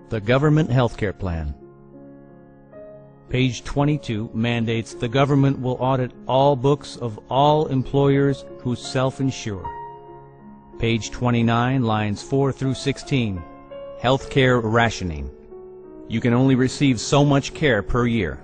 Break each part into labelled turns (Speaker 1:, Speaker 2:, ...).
Speaker 1: The government healthcare plan. Page 22 mandates the government will audit all books of all employers who self-insure. Page 29, lines 4 through 16. Healthcare rationing. You can only receive so much care per year.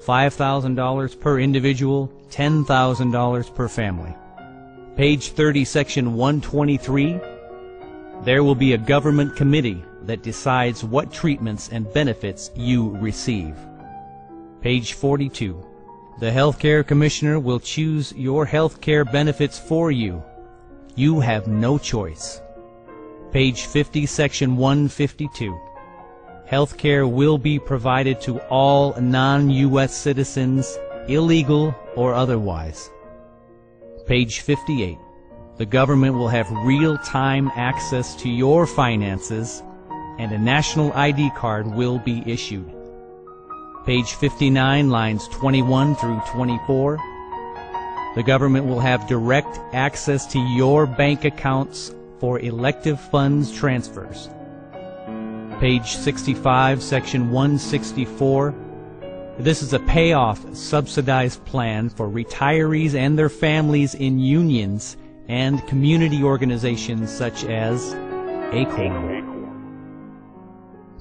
Speaker 1: $5,000 per individual, $10,000 per family. Page 30, section 123. There will be a government committee that decides what treatments and benefits you receive. Page 42. The Healthcare Commissioner will choose your healthcare benefits for you. You have no choice. Page 50, section 152. Healthcare will be provided to all non-U.S. citizens, illegal or otherwise. Page 58. The government will have real-time access to your finances, and a national ID card will be issued. Page 59, lines 21 through 24. The government will have direct access to your bank accounts for elective funds transfers. Page 65, section 164. This is a payoff subsidized plan for retirees and their families in unions and community organizations such as ACORN.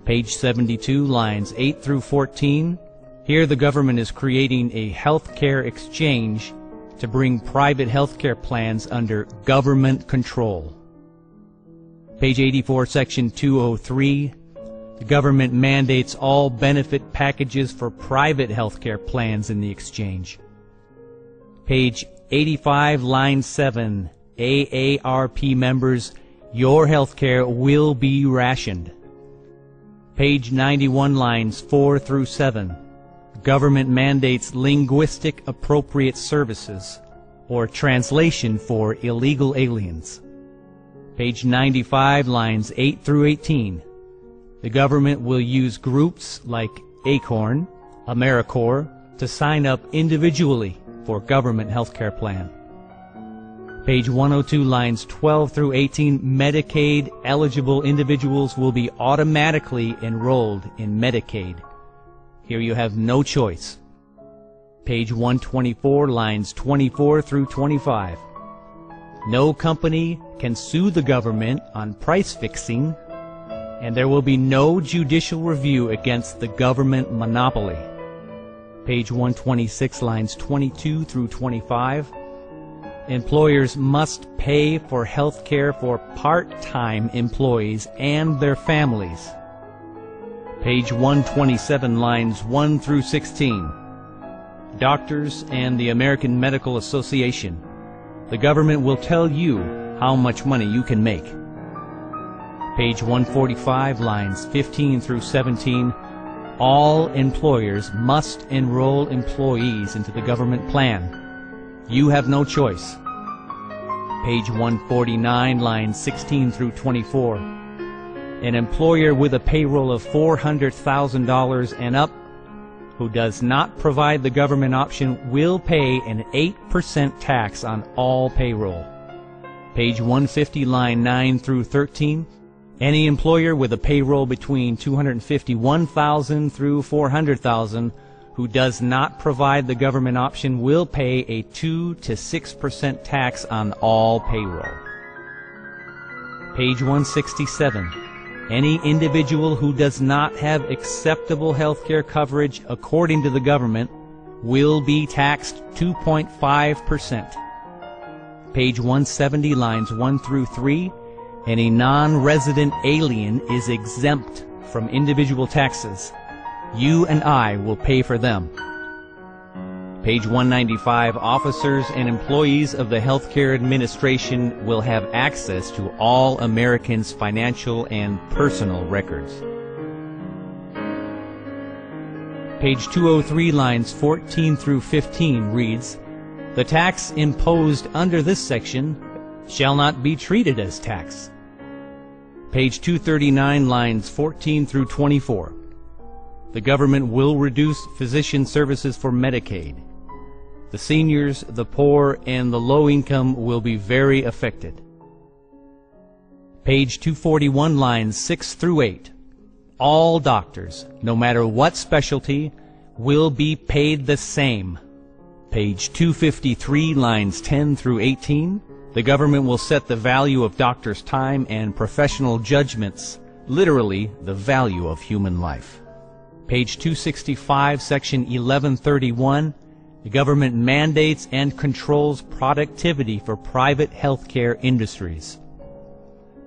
Speaker 1: Page 72, lines 8 through 14. Here the government is creating a healthcare exchange to bring private healthcare plans under government control. Page 84, section 203. The government mandates all benefit packages for private healthcare plans in the exchange. Page 85, line 7. AARP members, your healthcare will be rationed. Page 91, lines 4 through 7. Government mandates linguistic appropriate services, or translation for illegal aliens. Page 95, lines 8 through 18. The government will use groups like ACORN, AmeriCorps, to sign up individually for government healthcare plan. Page 102, lines 12 through 18, Medicaid eligible individuals will be automatically enrolled in Medicaid. Here you have no choice. Page 124, lines 24 through 25. No company can sue the government on price fixing, and there will be no judicial review against the government monopoly. Page 126, lines 22 through 25. Employers must pay for health care for part-time employees and their families. Page 127, lines 1 through 16. Doctors and the American Medical Association. The government will tell you how much money you can make. Page 145, lines 15 through 17. All employers must enroll employees into the government plan. You have no choice. Page 149, lines 16 through 24. An employer with a payroll of $400,000 and up who does not provide the government option will pay an 8% tax on all payroll. Page 150, line 9 through 13. Any employer with a payroll between $251,000 through $400,000 who does not provide the government option will pay a 2 to 6% tax on all payroll. Page 167. Any individual who does not have acceptable health care coverage according to the government will be taxed 2.5%. Page 170, lines 1 through 3. Any non-resident alien is exempt from individual taxes. You and I will pay for them. Page 195, officers and employees of the Healthcare Administration will have access to all Americans' financial and personal records. Page 203, lines 14 through 15 reads, the tax imposed under this section shall not be treated as tax. Page 239, lines 14 through 24. The government will reduce physician services for Medicaid. The seniors, the poor, and the low income will be very affected. Page 241, lines 6 through 8. all doctors, no matter what specialty, will be paid the same. Page 253, lines 10 through 18. The government will set the value of doctors' time and professional judgments, literally the value of human life. Page 265, section 1131. The government mandates and controls productivity for private healthcare industries.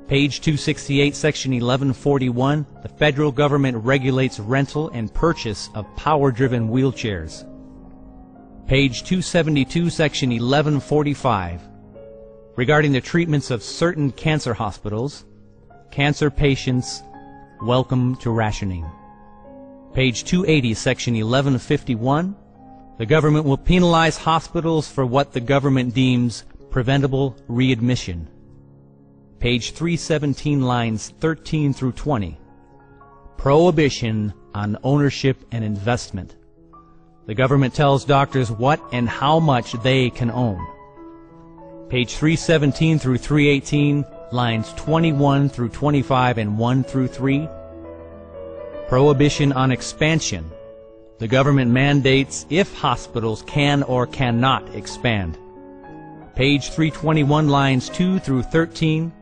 Speaker 1: Page 268, section 1141. The federal government regulates rental and purchase of power-driven wheelchairs. Page 272, section 1145. Regarding the treatments of certain cancer hospitals, cancer patients welcome to rationing. Page 280, section 1151. The government will penalize hospitals for what the government deems preventable readmission. Page 317, lines 13 through 20. Prohibition on ownership and investment. The government tells doctors what and how much they can own. Page 317 through 318, lines 21 through 25 and 1 through 3. Prohibition on expansion. The government mandates if hospitals can or cannot expand. Page 321, lines 2 through 13.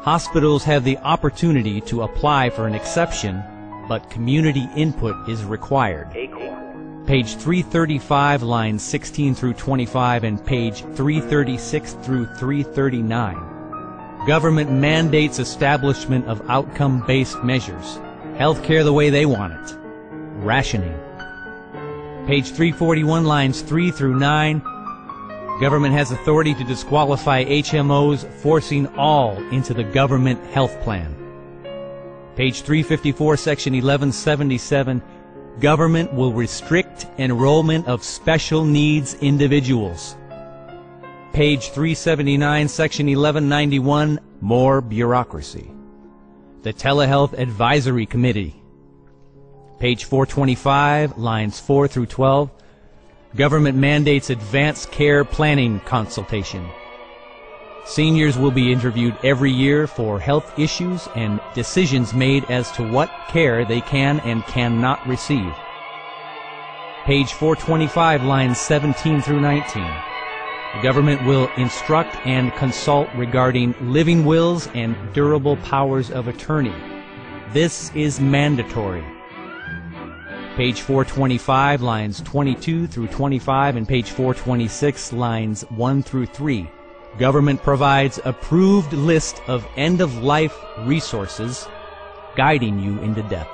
Speaker 1: Hospitals have the opportunity to apply for an exception, but community input is required. Page 335, lines 16 through 25, and page 336 through 339. Government mandates establishment of outcome-based measures. Healthcare the way they want it. Rationing. Page 341, lines 3 through 9. Government has authority to disqualify HMOs, forcing all into the government health plan. Page 354, section 1177. Government will restrict enrollment of special needs individuals. Page 379, section 1191. More bureaucracy. The Telehealth Advisory Committee. Page 425, lines 4 through 12. Government mandates advanced care planning consultation. Seniors will be interviewed every year for health issues and decisions made as to what care they can and cannot receive. Page 425, lines 17 through 19. The government will instruct and consult regarding living wills and durable powers of attorney. This is mandatory. Page 425, lines 22 through 25, and page 426, lines 1 through 3. Government provides approved list of end-of-life resources guiding you into death.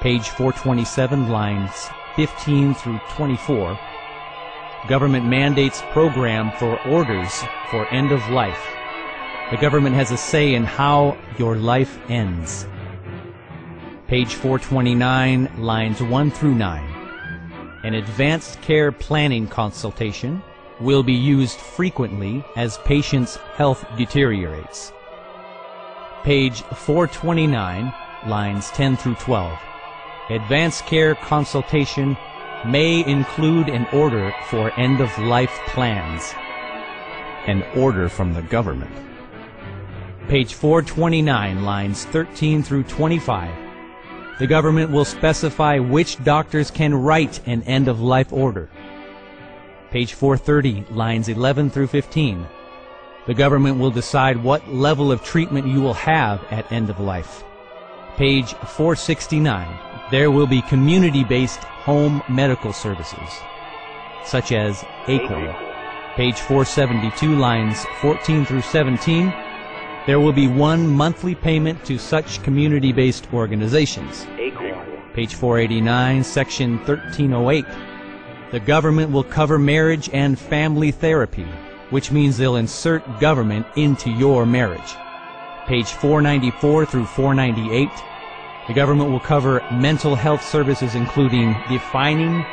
Speaker 1: Page 427, lines 15 through 24. Government mandates program for orders for end of life. The government has a say in how your life ends. Page 429, lines 1 through 9. An advanced care planning consultation will be used frequently as patients' health deteriorates. Page 429, lines 10 through 12. Advanced care consultation may include an order for end-of-life plans. An order from the government. Page 429, lines 13 through 25. The government will specify which doctors can write an end-of-life order. Page 430, lines 11 through 15. The government will decide what level of treatment you will have at end of life. Page 469. There will be community-based home medical services, such as ACORN. Page 472, lines 14 through 17. There will be one monthly payment to such community-based organizations. Page 489, section 1308. The government will cover marriage and family therapy, which means they'll insert government into your marriage. Page 494 through 498. The government will cover mental health services, including defining,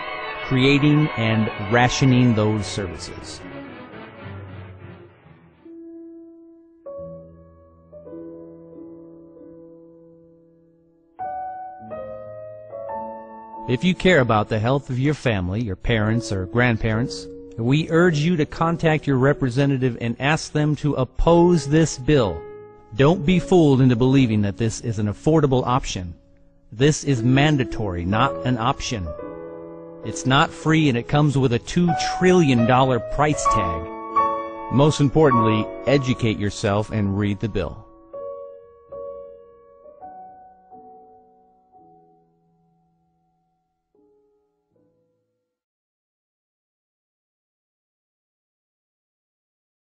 Speaker 1: creating, and rationing those services. If you care about the health of your family, your parents or grandparents, we urge you to contact your representative and ask them to oppose this bill. Don't be fooled into believing that this is an affordable option. This is mandatory, not an option. It's not free, and it comes with a $2 trillion price tag. Most importantly, educate yourself and read the bill.